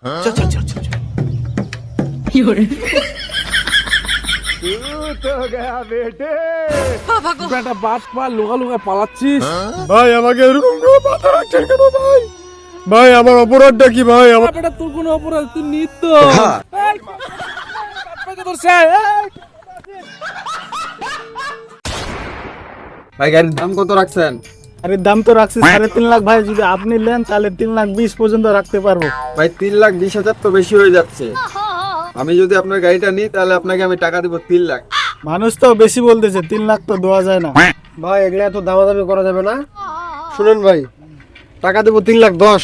चल चल चल चल তো গয়া বেটে বেটা বাদ পা লুকা লুকা পালাচ্ছিস। ভাই আমাকে এরকম করে মাথা রাখছেন কেন ভাই? ভাই আমার অপরাধটা কি ভাই? আমার বেটা তোর কোনো অপরাধ তুই নিত ভাই গাড়ির দাম কত রাখছেন? আরে দাম তো রাখছি 3.5 লাখ ভাই, যদি আপনি নেন তাহলে 3,20,000 পর্যন্ত রাখতে পারবো। ভাই 3,20,000 তো বেশি হয়ে যাচ্ছে। আমি যদি আপনার গাড়িটা নিই তাহলে আপনাকে আমি টাকা দিব 3 লাখ। মানুষ তো বেশি বলতেছে, 3 লাখ তো দেওয়া যায় না। ভাই এগুলা তো দামাদামি করা যাবে না। শুনুন ভাই, টাকা দেবো 3,10,000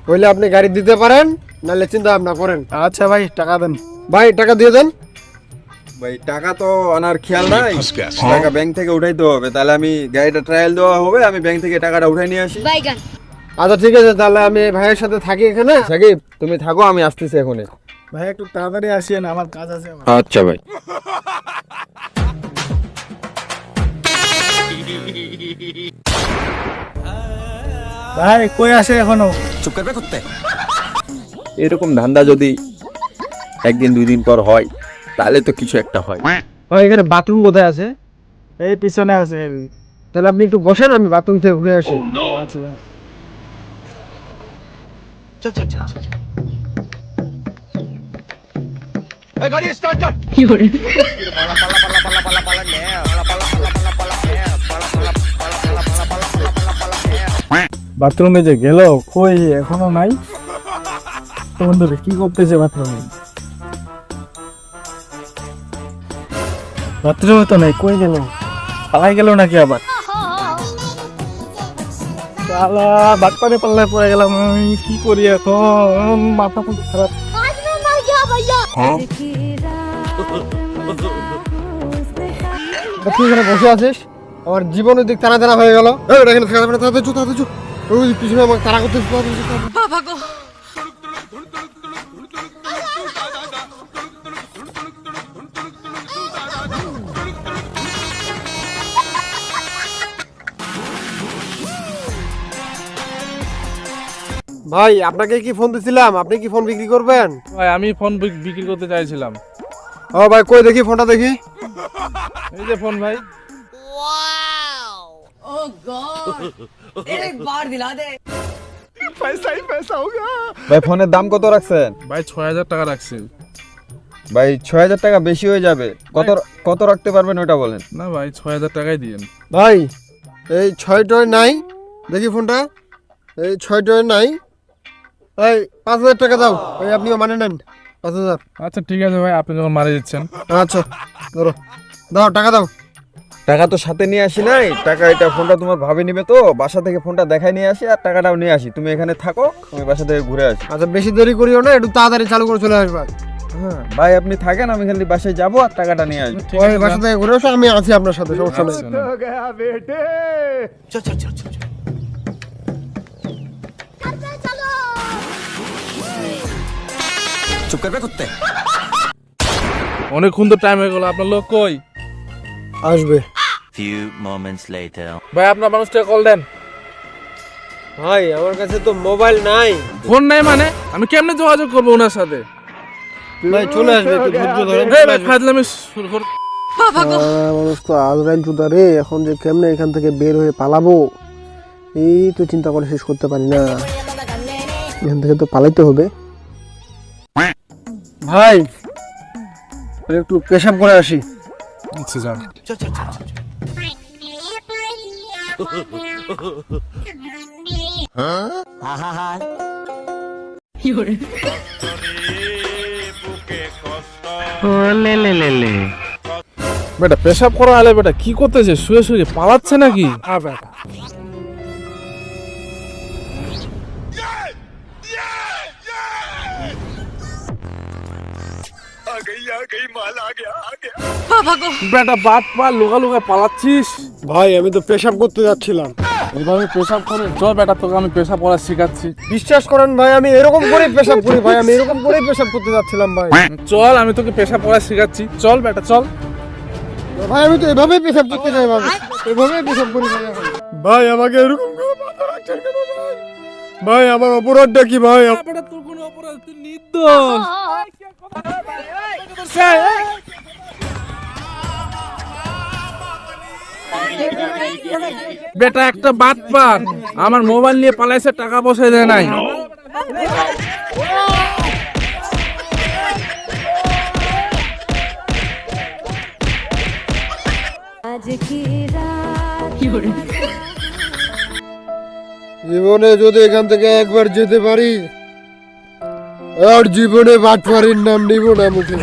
হইলে আপনি গাড়ি দিতে পারেন, নাহলে চিন্তা ভাবনা করেন। আচ্ছা ভাই টাকা দেন। ভাই টাকা দিয়ে দেন। ভাই টাকা তো আনার খেয়াল নাই, টাকা ব্যাংক থেকে উঠাইতে হবে। তাহলে আমি গাড়িটা ট্রায়াল দেওয়া হবে, আমি ব্যাংক থেকে টাকাটা উঠাই নিয়ে আসি। আচ্ছা ঠিক আছে, তাহলে আমি ভাইয়ের সাথে থাকি এখানে। সাকিব তুমি থাকো, আমি আসতেছি এখনই। ভাই একটু তাড়াতাড়ি আসিয়েন, আমার কাজ আছে। আচ্ছা ভাই। ভাই কই আসে এখনো? चुप कर बे कुत्ते। এরকম ধান্দা যদি একদিন 2 দিন পর হয় তাহলে তো কিছু একটা হয়। ভাই এখানে বাথরুম কোথায় আছে? এই পিছনে আছে। তাহলে আপনি একটু বসেন, আমি বাথরুম থেকে ঘুরে আসি। আচ্ছা ভাই। चल चल चल चल ए गाड़ी स्टार्ट कर বাথরুমে যে গেল, কই এখনো নাই। তো বন্ধুরা কি করতেছে বাথরুমে? বাথরুমে তো নাই, কই গেল? পালাই গেল নাকি আবার? শালা বাটপারে পাল্লায় পড়ে গেলাম, আমি কি করি এখন? মাথা খুব খারাপ। তুই এখানে বসে আছিস, আমার জীবনের দিক টানা টানা হয়ে গেল। এখানে থাকা যাবে না, তাড়াতাড়ি ওই পিছনে আমাকে তাড়া করতে। ভাই আপনাকে কি ফোন দিছিলাম, আপনি কি ফোন বিক্রি করবেন? ভাই আমি ফোন বিক্রি করতে চাইছিলাম। ও ভাই কই দেখি ফোনটা দেখি। এই যে ফোন ভাই। एक बार दिला दे। ভাই ফোনের দাম কত রাখছেন? ভাই 6,000 টাকা রাখছি। ভাই 6,000 টাকা বেশি হয়ে যাবে। কত রাখতে পারবেন ওটা বলেন। না ভাই 6,000 টাকাই দিয়েন। ভাই এই 6 নাই, দেখি ফোনটা। এই 6 নাই। এই 5,000 টাকা দাও। এই আপনিও মানে নেন 5,000। আচ্ছা ঠিক আছে ভাই, আপনি যখন মারা দিচ্ছেন। আচ্ছা ধরো, দাও টাকা দাও। টাকা তো সাথে নিয়ে আসি নাই, টাকা এটা ফোনটা তোমার ভাবে নিবে তো, বাসা থেকে ফোনটা দেখাই নিয়ে আসি আর টাকাটাও নিয়ে আসি। তুমি এখানে থাকো, আমি বাসা থেকে ঘুরে আসি। আচ্ছা বেশি দেরি করিও না, একটু তাড়াতাড়ি চালু করে চলে আসবা। হ্যাঁ ভাই আপনি থাকেন, আমি খালি বাসায় যাবো আর টাকাটা নিয়ে আসবো। ঠিক আছে, বাসা থেকে ঘুরে আসো, আমি আছি আপনার সাথে, সমস্যা নেই। আচ্ছা, না। चल चल चल चल चुप कर बे कुत्ते অনেকক্ষণ তো টাইম হয়ে গেল, আপনার লোক কই? আসবে। Few moments later. ভাই আপনার মানুষটা কল দেন। ভাই আমার কাছে তো মোবাইল নাই। ফোন নাই মানে আমি কেমনে যোগাযোগ করবো ওনার সাথে? ভাই চলে আসবে, একটু ধৈর্য ধরেন। এই ভাই ফাজলামি শুরু কর। মানুষ তো আজরাইল চুদা রে, এখন যে কেমনে এখান থেকে বের হয়ে পালাবো এই তো চিন্তা করে শেষ করতে পারি না। এখান থেকে তো পালাইতে হবে। ভাই একটু পেশাব করে আসি। আচ্ছা যান। चल चल चल चल বেটা পেশাব করা হলে বেটা কি করতেছে? শুয়ে শুয়ে পালাচ্ছে নাকি? বেটা বেটা বাদ পা লুকা লুকা পালাচ্ছিস। ভাই আমি তো পেশাব করতে যাচ্ছিলাম। এইভাবে পেশাব করে চল বেটা, তোকে আমি পেশাব করা শেখাচ্ছি। বিশ্বাস করেন ভাই, আমি এরকম করে পেশাব করি ভাই, আমি এরকম করে পেশাব করতে যাচ্ছিলাম ভাই। চল আমি তোকে পেশাব করা শেখাচ্ছি, চল বেটা চল। ভাই আমি তো এভাবেই পেশাব করতে যাই ভাই, এভাবেই পেশাব করি ভাই। ভাই আমাকে এরকম করে মাথা রাখছেন কেন ভাই? ভাই আমার অপরাধটা কি ভাই? বেটা তোর কোনো অপরাধ, তুই নির্দোষ। বেটা একটা বাটপার, আমার মোবাইল নিয়ে পালাইছে, টাকা পয়সা দেয় নাই। জীবনে যদি এখান থেকে একবার যেতে পারি আর জীবনে বাটপাড়ির নাম নিব না মুখে।